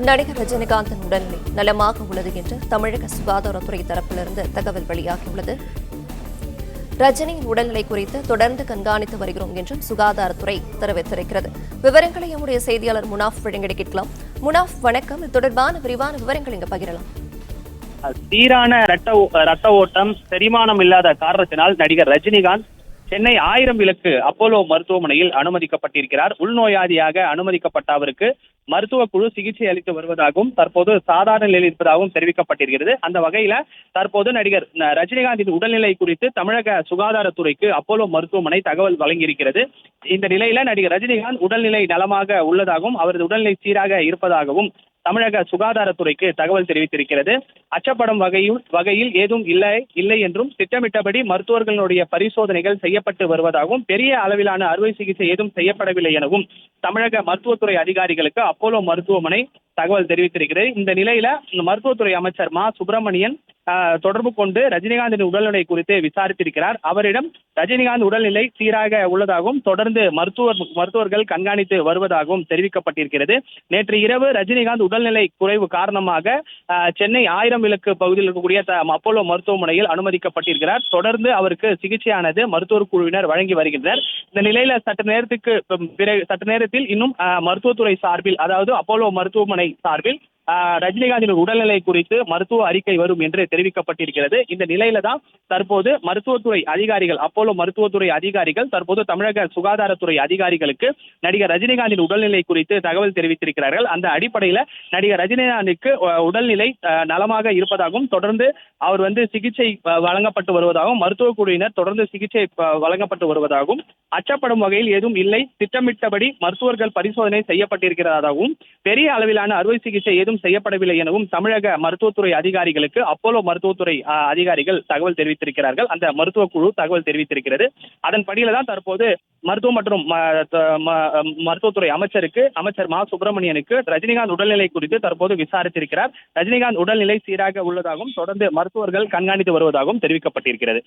நடிகர் ரஜினிகாந்தின் உடல்நிலை நலமாக உள்ளது என்று தமிழக சுகாதாரத்துறை தரப்பிலிருந்து தகவல் வெளியாகியுள்ளது. ரஜினியின் உடல்நிலை குறித்து தொடர்ந்து கண்காணித்து வருகிறோம் என்றும் சுகாதாரத்துறை தெரிவித்திருக்கிறது. விவரங்களை நம்முடைய செய்தியாளர் முனாஃப் வழங்கி கேட்கலாம். முனாஃப், வணக்கம். இது தொடர்பான விரிவான விவரங்கள் இங்கு பகிரலாம். சீரான ரத்த ஓட்டம், செரிமானம் இல்லாத காரணத்தினால் நடிகர் ரஜினிகாந்த் சென்னை 1000 விளக்கு அப்போலோ மருத்துவமனையில் அனுமதிக்கப்பட்டிருக்கிறார். உள்நோயாளியாக அனுமதிக்கப்பட்ட அவருக்கு மருத்துவ குழு சிகிச்சை அளித்து வருவதாகவும் தற்போது சாதாரண நிலையில் இருப்பதாகவும் தெரிவிக்கப்பட்டிருக்கிறது. அந்த வகையில தற்போது நடிகர் ரஜினிகாந்தின் உடல்நிலை குறித்து தமிழக சுகாதாரத்துறைக்கு அப்போலோ மருத்துவமனை தகவல் வழங்கியிருக்கிறது. இந்த நிலையில நடிகர் ரஜினிகாந்த் உடல்நிலை நலமாக உள்ளதாகவும் அவரது உடல்நிலை சீராக இருப்பதாகவும் தமிழக சுகாதாரத்துறைக்கு தகவல் தெரிவித்திருக்கிறது. அச்சப்படும் வகையில் ஏதும் இல்லை என்றும் திட்டமிட்டபடி மருத்துவர்களுடைய பரிசோதனைகள் செய்யப்பட்டு வருவதாகவும் பெரிய அளவிலான அறுவை சிகிச்சை ஏதும் செய்யப்படவில்லை எனவும் தமிழக மருத்துவத்துறை அதிகாரிகளுக்கு அப்போலோ மருத்துவமனை தகவல் தெரிவித்திருக்கிறது. இந்த நிலையில மருத்துவத்துறை அமைச்சர் மா சுப்பிரமணியன் தொடர்பு கொண்டு ரஜினிகாந்தின் உடல்நிலை குறித்து விசாரித்திருக்கிறார். அவரிடம் ரஜினிகாந்த் உடல்நிலை சீராக உள்ளதாகவும் தொடர்ந்து மருத்துவர்கள் கண்காணித்து வருவதாகவும் தெரிவிக்கப்பட்டிருக்கிறது. நேற்று இரவு ரஜினிகாந்த் உடல்நிலை குறைவு காரணமாக சென்னை 1000 விளக்கு பகுதியில் இருக்கக்கூடிய அப்போலோ மருத்துவமனையில் அனுமதிக்கப்பட்டிருக்கிறார். தொடர்ந்து அவருக்கு சிகிச்சையானது மருத்துவர் குழுவினர் வழங்கி வருகின்றனர். இந்த நிலையில சற்று நேரத்தில் இன்னும் மருத்துவத்துறை சார்பில், அதாவது அப்போலோ மருத்துவமனை சார்பில் ரஜினிகாந்தின் உடல்நிலை குறித்து மருத்துவ அறிக்கை வரும் என்று தெரிவிக்கப்பட்டிருக்கிறது. இந்த நிலையில தான் தற்போது மருத்துவத்துறை அதிகாரிகள், அப்போலோ மருத்துவத்துறை அதிகாரிகள் தற்போது தமிழக சுகாதாரத்துறை அதிகாரிகளுக்கு நடிகர் ரஜினிகாந்தின் உடல்நிலை குறித்து தகவல் தெரிவித்திருக்கிறார்கள். அந்த அடிப்படையில நடிகர் ரஜினிகாந்திற்கு உடல்நிலை நலமாக இருப்பதாகவும் தொடர்ந்து அவர் சிகிச்சை வழங்கப்பட்டு வருவதாகவும் மருத்துவ குழுவினர் தொடர்ந்து சிகிச்சை வழங்கப்பட்டு வருவதாகவும் அச்சப்படும் வகையில் ஏதும் இல்லை, திட்டமிட்டபடி மருத்துவர்கள் பரிசோதனை செய்யப்பட்டிருக்கிறதாகவும் பெரிய அளவிலான அறுவை சிகிச்சை ஏதும் செய்யப்படவில்லை எனவும் தமிழக மருத்துவத்துறை அதிகாரிகளுக்கு அப்போலோ மருத்துவத்துறை அதிகாரிகள் தகவல் தெரிவித்திருக்கிறார்கள். அந்த மருத்துவ குழு தகவல் தெரிவித்திருக்கிறது. அதன்படியில தான் தற்போது மருத்துவ மற்றும் மருத்துவத்துறை அமைச்சர் மா சுப்பிரமணியனுக்கு ரஜினிகாந்த் உடல்நிலை குறித்து தற்போது விசாரித்திருக்கிறார். ரஜினிகாந்த் உடல்நிலை சீராக உள்ளதாகவும் தொடர்ந்து மருத்துவர்கள் கண்காணித்து வருவதாகவும் தெரிவிக்கப்பட்டிருக்கிறது.